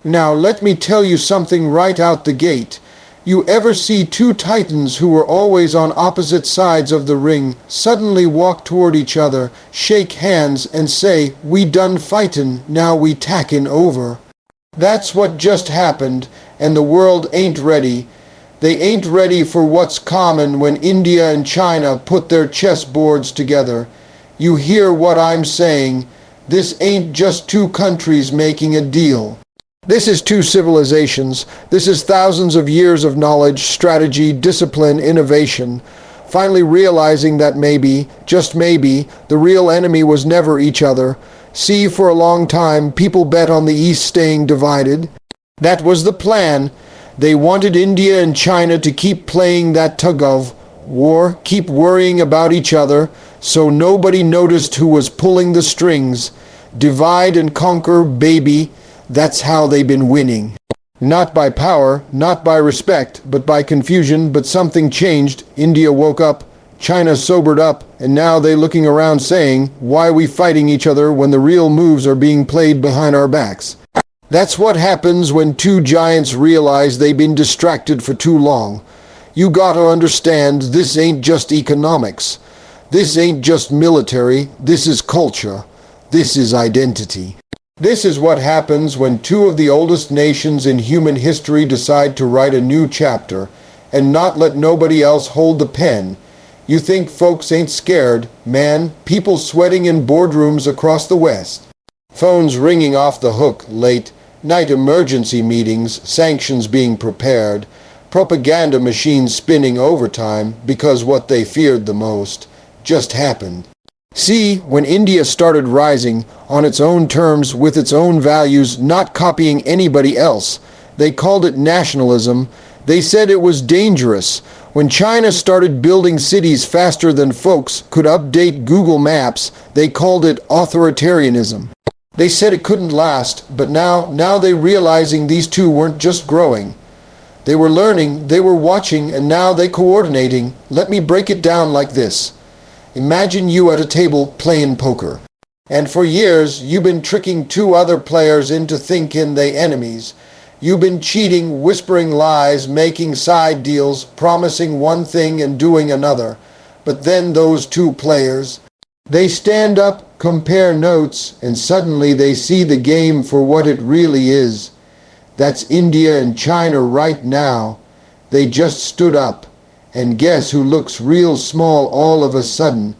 Now let me tell you something right out the gate. You ever see two titans who were always on opposite sides of the ring suddenly walk toward each other, shake hands, and say, "We done fightin', now we tackin' over"? That's what just happened, and the world ain't ready. They ain't ready for what's common when India and China put their chessboards together. You hear what I'm saying? This ain't just two countries making a deal. This is two civilizations. This is thousands of years of knowledge, strategy, discipline, innovation. Finally realizing that maybe, just maybe, the real enemy was never each other. See, for a long time, people bet on the East staying divided. That was the plan. They wanted India and China to keep playing that tug-of-war, keep worrying about each other, so nobody noticed who was pulling the strings. Divide and conquer, baby. That's how they've been winning. Not by power, not by respect, but by confusion. But something changed. India woke up, China sobered up, and now they're looking around saying, why are we fighting each other when the real moves are being played behind our backs? That's what happens when two giants realize they've been distracted for too long. You gotta understand, this ain't just economics. This ain't just military. This is culture. This is identity. This is what happens when two of the oldest nations in human history decide to write a new chapter and not let nobody else hold the pen. You think folks ain't scared? Man, people sweating in boardrooms across the West. Phones ringing off the hook late, night emergency meetings, sanctions being prepared, propaganda machines spinning overtime because what they feared the most just happened. See, when India started rising on its own terms with its own values, not copying anybody else, they called it nationalism. They said it was dangerous. When China started building cities faster than folks could update Google Maps, they called it authoritarianism. They said it couldn't last, but now they're realizing these two weren't just growing. They were learning, they were watching, and now they're coordinating. Let me break it down like this. Imagine you at a table playing poker. And for years, you've been tricking two other players into thinking they enemies. You've been cheating, whispering lies, making side deals, promising one thing and doing another. But then those two players, they stand up, compare notes, and suddenly they see the game for what it really is. That's India and China right now. They just stood up. And guess who looks real small all of a sudden?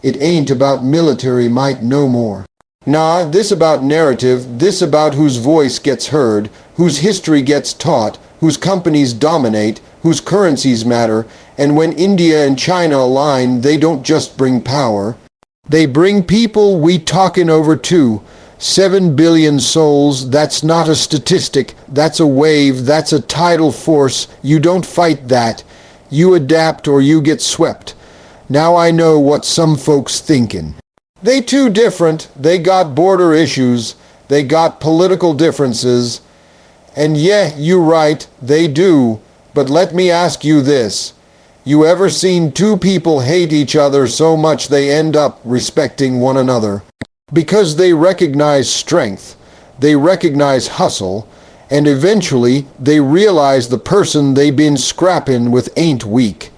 It ain't about military might no more. Nah, this about narrative, this about whose voice gets heard, whose history gets taught, whose companies dominate, whose currencies matter, and when India and China align, they don't just bring power. They bring people we talking over too. 7 billion souls, that's not a statistic, that's a wave, that's a tidal force. You don't fight that. You adapt or you get swept. Now I know what some folks thinking. They too different. They got border issues. They got political differences. And yeah, you right, they do. But let me ask you this. You ever seen two people hate each other so much they end up respecting one another? Because they recognize strength. They recognize hustle. And eventually, they realize the person they been scrapping with ain't weak.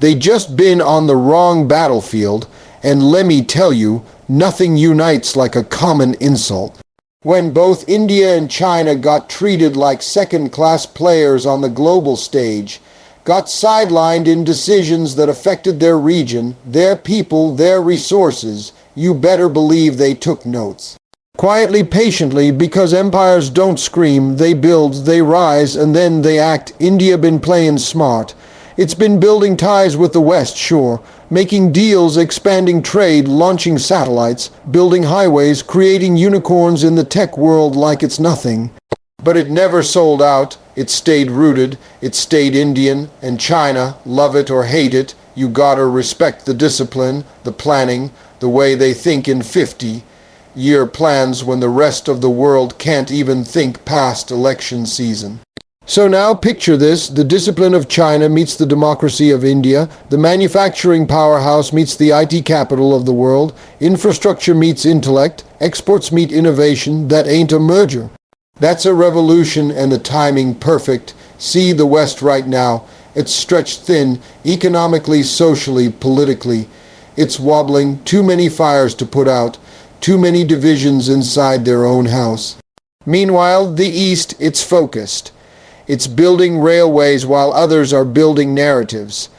They just been on the wrong battlefield, and let me tell you, nothing unites like a common insult. When both India and China got treated like second-class players on the global stage, got sidelined in decisions that affected their region, their people, their resources, you better believe they took notes. Quietly, patiently, because empires don't scream, they build, they rise, and then they act. India been playing smart. It's been building ties with the West, sure, making deals, expanding trade, launching satellites, building highways, creating unicorns in the tech world like it's nothing. But it never sold out. It stayed rooted. It stayed Indian. And China, love it or hate it, you gotta respect the discipline, the planning, the way they think in 50-year plans when the rest of the world can't even think past election season. So now picture this, the discipline of China meets the democracy of India, the manufacturing powerhouse meets the IT capital of the world, infrastructure meets intellect, exports meet innovation. That ain't a merger. That's a revolution and the timing perfect. See the West right now. It's stretched thin, economically, socially, politically. It's wobbling, too many fires to put out, too many divisions inside their own house. Meanwhile, the East, it's focused. It's building railways while others are building narratives.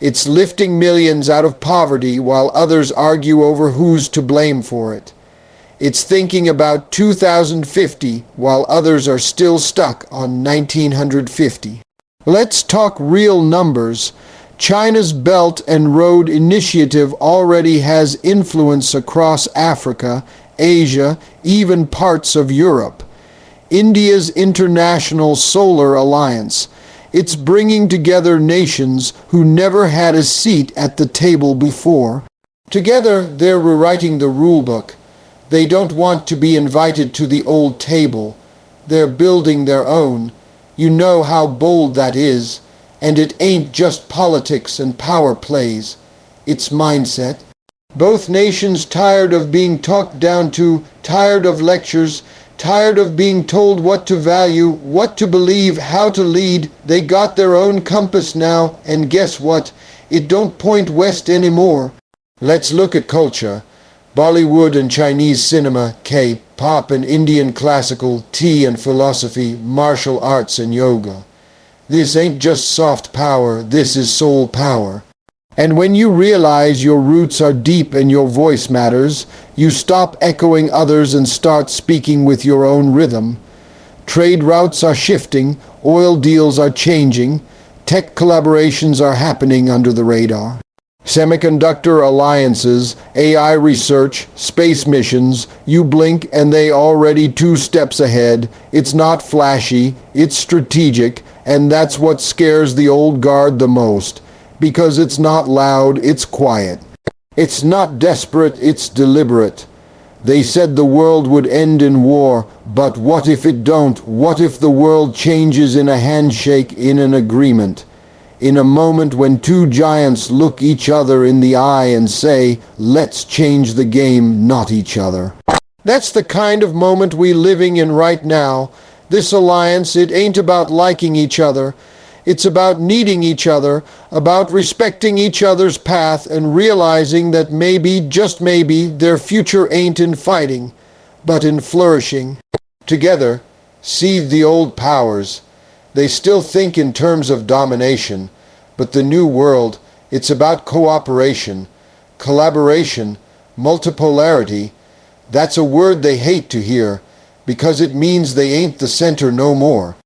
It's lifting millions out of poverty while others argue over who's to blame for it. It's thinking about 2050 while others are still stuck on 1950. Let's talk real numbers. China's Belt and Road Initiative already has influence across Africa, Asia, even parts of Europe. India's International Solar Alliance. It's bringing together nations who never had a seat at the table before. Together, they're rewriting the rulebook. They don't want to be invited to the old table. They're building their own. You know how bold that is. And it ain't just politics and power plays. It's mindset. Both nations tired of being talked down to, tired of lectures, tired of being told what to value, what to believe, how to lead. They got their own compass now, and guess what? It don't point west anymore. Let's look at culture. Bollywood and Chinese cinema, K-pop and Indian classical, tea and philosophy, martial arts and yoga. This ain't just soft power, this is soul power. And when you realize your roots are deep and your voice matters, you stop echoing others and start speaking with your own rhythm. Trade routes are shifting, oil deals are changing, tech collaborations are happening under the radar. Semiconductor alliances, AI research, space missions, you blink and they already 2 steps ahead. It's not flashy, it's strategic, and that's what scares the old guard the most. Because it's not loud, it's quiet. It's not desperate, it's deliberate. They said the world would end in war, but what if it don't? What if the world changes in a handshake, in an agreement? In a moment when 2 giants look each other in the eye and say, let's change the game, not each other. That's the kind of moment we're living in right now. This alliance, it ain't about liking each other. It's about needing each other, about respecting each other's path and realizing that maybe, just maybe, their future ain't in fighting, but in flourishing. Together, seethe the old powers. They still think in terms of domination, but the new world, it's about cooperation, collaboration, multipolarity. That's a word they hate to hear, because it means they ain't the center no more.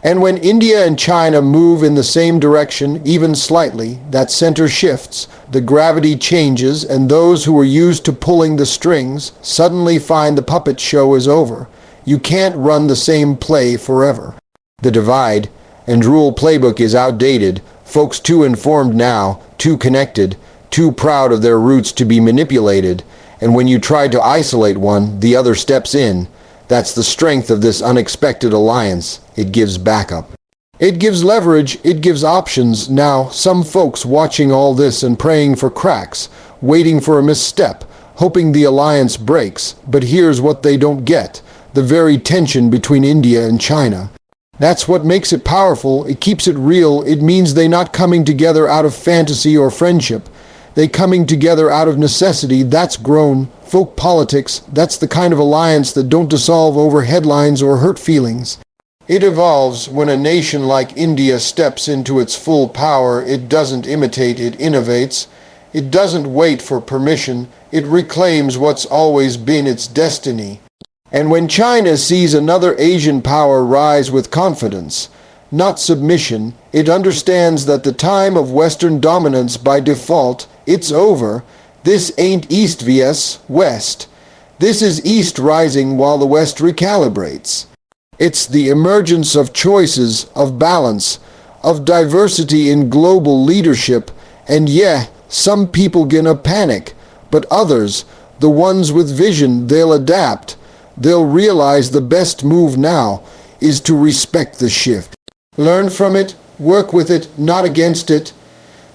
And when India and China move in the same direction, even slightly, that center shifts, the gravity changes, and those who were used to pulling the strings suddenly find the puppet show is over. You can't run the same play forever. The divide and rule playbook is outdated. Folks too informed now, too connected, too proud of their roots to be manipulated. And when you try to isolate one, the other steps in. That's the strength of this unexpected alliance. It gives backup. It gives leverage, it gives options. Now, some folks watching all this and praying for cracks, waiting for a misstep, hoping the alliance breaks. But here's what they don't get: the very tension between India and China. That's what makes it powerful. It keeps it real. It means they not coming together out of fantasy or friendship. They coming together out of necessity. That's grown. Folk politics, that's the kind of alliance that don't dissolve over headlines or hurt feelings. It evolves. When a nation like India steps into its full power, it doesn't imitate, it innovates. It doesn't wait for permission. It reclaims what's always been its destiny. And when China sees another Asian power rise with confidence, not submission, it understands that the time of Western dominance by default, it's over. This ain't East vs. West. This is East rising while the West recalibrates. It's the emergence of choices, of balance, of diversity in global leadership. And yeah, some people gonna panic, but others, the ones with vision, they'll adapt. They'll realize the best move now is to respect the shift. Learn from it, work with it, not against it.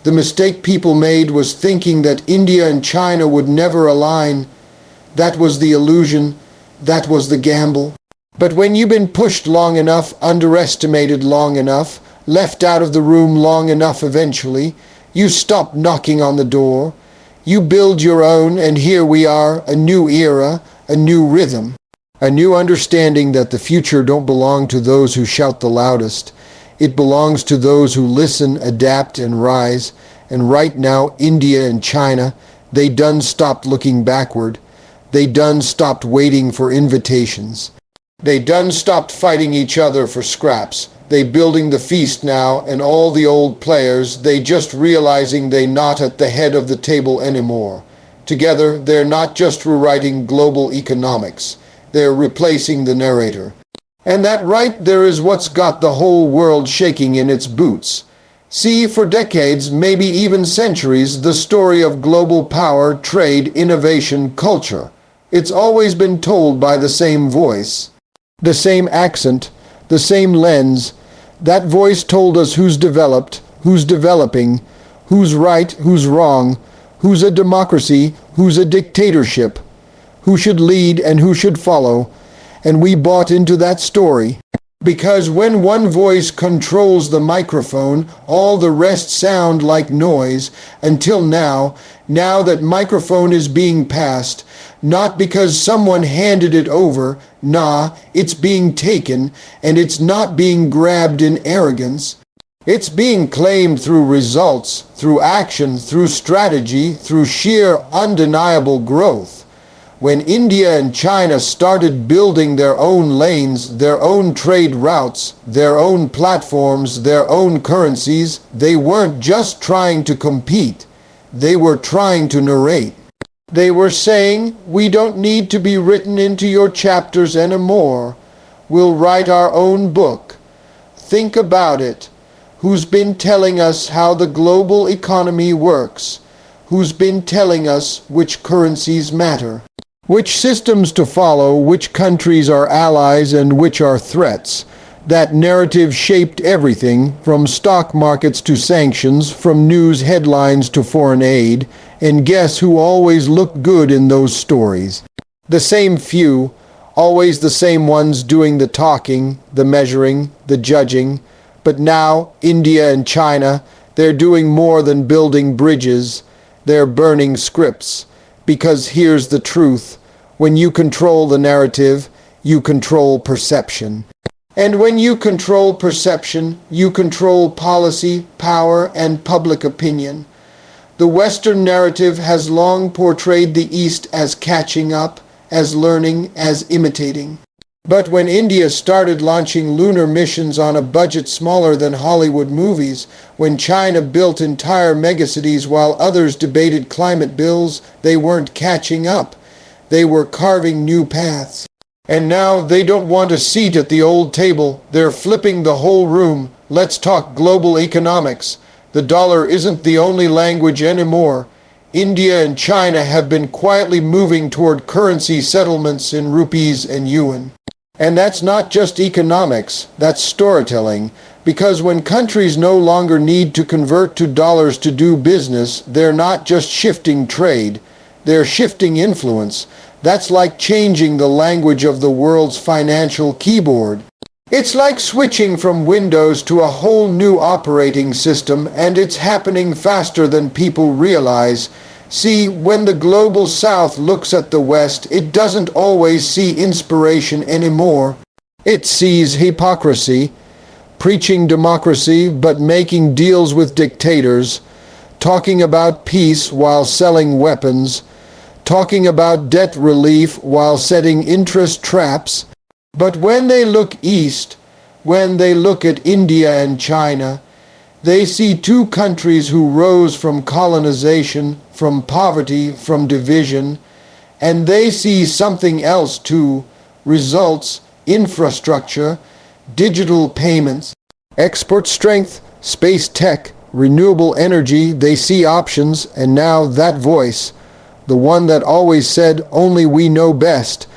The mistake people made was thinking that India and China would never align. That was the illusion. That was the gamble. But when you've been pushed long enough, underestimated long enough, left out of the room long enough eventually, you stop knocking on the door. You build your own, and here we are, a new era, a new rhythm, a new understanding that the future don't belong to those who shout the loudest. It belongs to those who listen, adapt, and rise. And right now, India and China, they done stopped looking backward. They done stopped waiting for invitations. They done stopped fighting each other for scraps. They building the feast now, and all the old players, they just realizing they not at the head of the table anymore. Together, they're not just rewriting global economics. They're replacing the narrator. And that right there is what's got the whole world shaking in its boots. See, for decades, maybe even centuries, the story of global power, trade, innovation, culture. It's always been told by the same voice, the same accent, the same lens. That voice told us who's developed, who's developing, who's right, who's wrong, who's a democracy, who's a dictatorship, who should lead and who should follow. And we bought into that story. Because when one voice controls the microphone, all the rest sound like noise, until now that microphone is being passed, not because someone handed it over, nah, it's being taken, and it's not being grabbed in arrogance. It's being claimed through results, through action, through strategy, through sheer undeniable growth. When India and China started building their own lanes, their own trade routes, their own platforms, their own currencies, they weren't just trying to compete. They were trying to narrate. They were saying, we don't need to be written into your chapters anymore. We'll write our own book. Think about it. Who's been telling us how the global economy works? Who's been telling us which currencies matter? Which systems to follow, which countries are allies and which are threats? That narrative shaped everything, from stock markets to sanctions, from news headlines to foreign aid. And guess who always looked good in those stories? The same few, always the same ones doing the talking, the measuring, the judging. But now, India and China, they're doing more than building bridges. They're burning scripts. Because here's the truth. When you control the narrative, you control perception. And when you control perception, you control policy, power, and public opinion. The Western narrative has long portrayed the East as catching up, as learning, as imitating. But when India started launching lunar missions on a budget smaller than Hollywood movies, when China built entire megacities while others debated climate bills, they weren't catching up. They were carving new paths. And now they don't want a seat at the old table. They're flipping the whole room. Let's talk global economics. The dollar isn't the only language anymore. India and China have been quietly moving toward currency settlements in rupees and yuan. And that's not just economics, that's storytelling. Because when countries no longer need to convert to dollars to do business, they're not just shifting trade, they're shifting influence. That's like changing the language of the world's financial keyboard. It's like switching from Windows to a whole new operating system, and it's happening faster than people realize. See, when the global South looks at the West, it doesn't always see inspiration anymore. It sees hypocrisy, preaching democracy but making deals with dictators, talking about peace while selling weapons, talking about debt relief while setting interest traps. But when they look east, when they look at India and China, they see two countries who rose from colonization, from poverty, from division, and they see something else too: results, infrastructure, digital payments, export strength, space tech, renewable energy. They see options, and now that voice, the one that always said, "Only we know best,"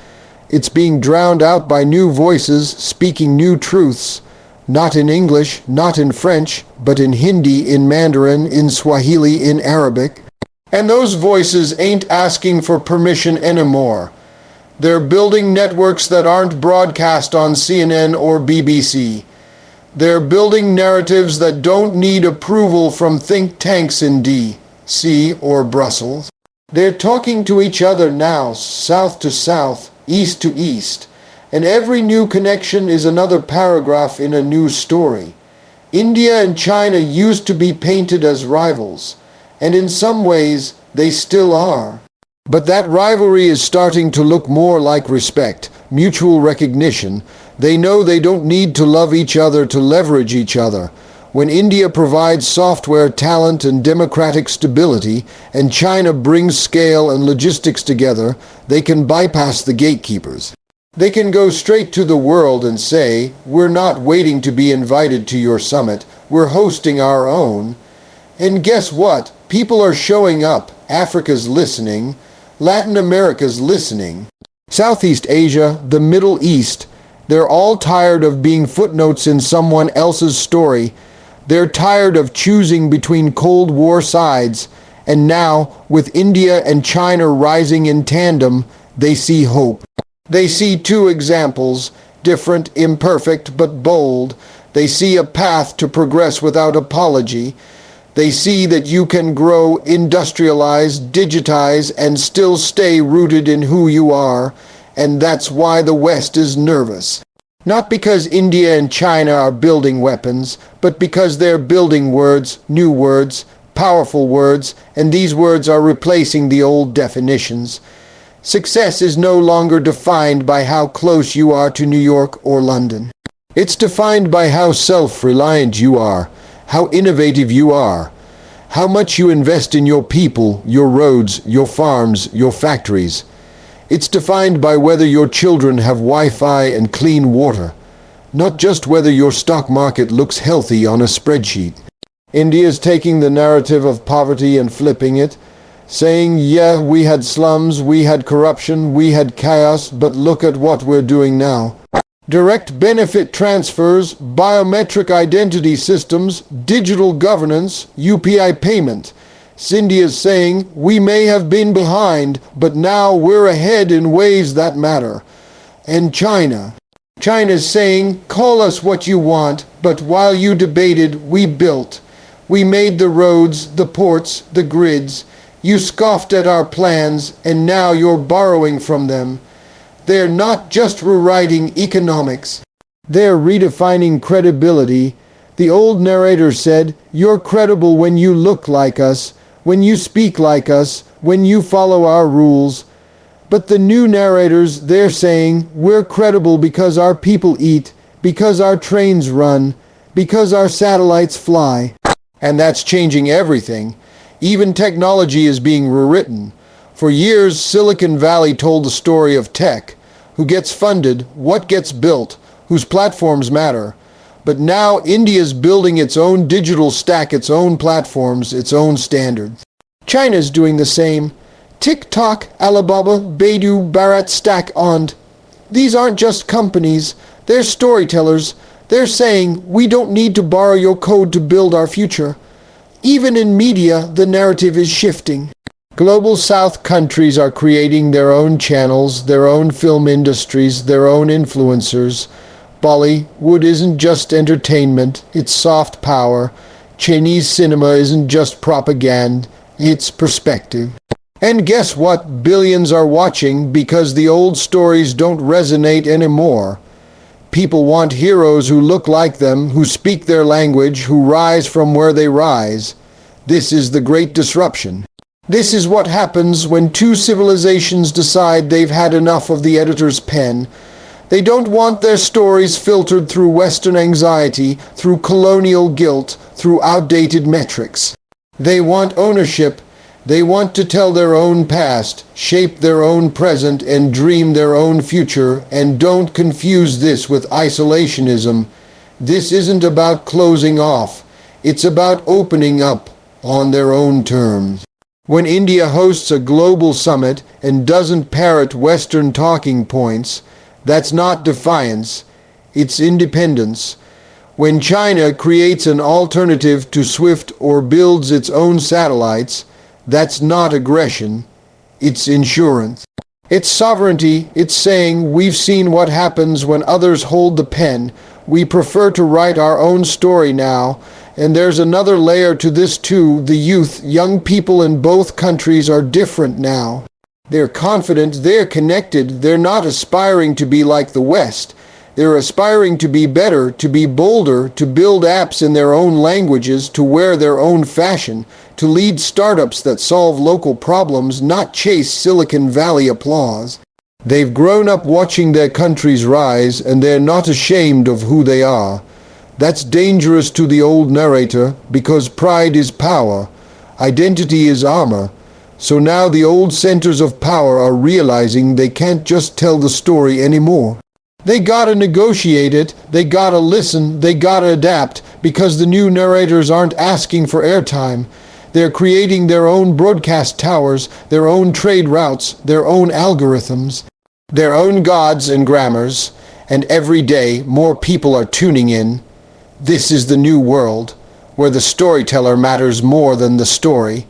it's being drowned out by new voices speaking new truths. Not in English, not in French, but in Hindi, in Mandarin, in Swahili, in Arabic. And those voices ain't asking for permission anymore. They're building networks that aren't broadcast on CNN or BBC. They're building narratives that don't need approval from think tanks in D.C. or Brussels. They're talking to each other now, south to south, east to east, and every new connection is another paragraph in a new story. India and China used to be painted as rivals, and in some ways they still are. But that rivalry is starting to look more like respect, mutual recognition. They know they don't need to love each other to leverage each other. When India provides software, talent, and democratic stability, and China brings scale and logistics together, they can bypass the gatekeepers. They can go straight to the world and say, we're not waiting to be invited to your summit, we're hosting our own. And guess what? People are showing up. Africa's listening. Latin America's listening. Southeast Asia, the Middle East, they're all tired of being footnotes in someone else's story. They're tired of choosing between Cold War sides. And now, with India and China rising in tandem, they see hope. They see two examples, different, imperfect, but bold. They see a path to progress without apology. They see that you can grow, industrialize, digitize, and still stay rooted in who you are. And that's why the West is nervous. Not because India and China are building weapons, but because they're building words, new words, powerful words, and these words are replacing the old definitions. Success is no longer defined by how close you are to New York or London. It's defined by how self-reliant you are, how innovative you are, how much you invest in your people, your roads, your farms, your factories. It's defined by whether your children have Wi-Fi and clean water, not just whether your stock market looks healthy on a spreadsheet. India's taking the narrative of poverty and flipping it, saying, yeah, we had slums, we had corruption, we had chaos, but look at what we're doing now. Direct benefit transfers, biometric identity systems, digital governance, UPI payment. India's saying, we may have been behind, but now we're ahead in ways that matter. And China's saying, call us what you want, but while you debated, we built. We made the roads, the ports, the grids. You scoffed at our plans, and now you're borrowing from them. They're not just rewriting economics. They're redefining credibility. The old narrator said, you're credible when you look like us, when you speak like us, when you follow our rules. But the new narrators, they're saying, we're credible because our people eat, because our trains run, because our satellites fly. And that's changing everything. Even technology is being rewritten. For years, Silicon Valley told the story of tech, who gets funded, what gets built, whose platforms matter. But now India's building its own digital stack, its own platforms, its own standards. China's doing the same. TikTok, Alibaba, Baidu, Bharat Stack, Ant. These aren't just companies, they're storytellers. They're saying, we don't need to borrow your code to build our future. Even in media, the narrative is shifting. Global South countries are creating their own channels, their own film industries, their own influencers. Bollywood isn't just entertainment, it's soft power. Chinese cinema isn't just propaganda, it's perspective. And guess what? Billions are watching because the old stories don't resonate anymore. People want heroes who look like them, who speak their language, who rise from where they rise. This is the great disruption. This is what happens when two civilizations decide they've had enough of the editor's pen. They don't want their stories filtered through Western anxiety, through colonial guilt, through outdated metrics. They want ownership. They want to tell their own past, shape their own present, and dream their own future. And don't confuse this with isolationism. This isn't about closing off. It's about opening up on their own terms. When India hosts a global summit and doesn't parrot Western talking points, that's not defiance, it's independence. When China creates an alternative to Swift or builds its own satellites, that's not aggression, it's insurance. It's sovereignty. It's saying, we've seen what happens when others hold the pen. We prefer to write our own story now. And there's another layer to this too. The youth, young people in both countries are different now. They're confident, they're connected, they're not aspiring to be like the West. They're aspiring to be better, to be bolder, to build apps in their own languages, to wear their own fashion, to lead startups that solve local problems, not chase Silicon Valley applause. They've grown up watching their countries rise, and they're not ashamed of who they are. That's dangerous to the old narrator, because pride is power, identity is armor. So now the old centers of power are realizing they can't just tell the story anymore. They gotta negotiate it, they gotta listen, they gotta adapt, because the new narrators aren't asking for airtime. They're creating their own broadcast towers, their own trade routes, their own algorithms, their own gods and grammars, and every day more people are tuning in. This is the new world, where the storyteller matters more than the story.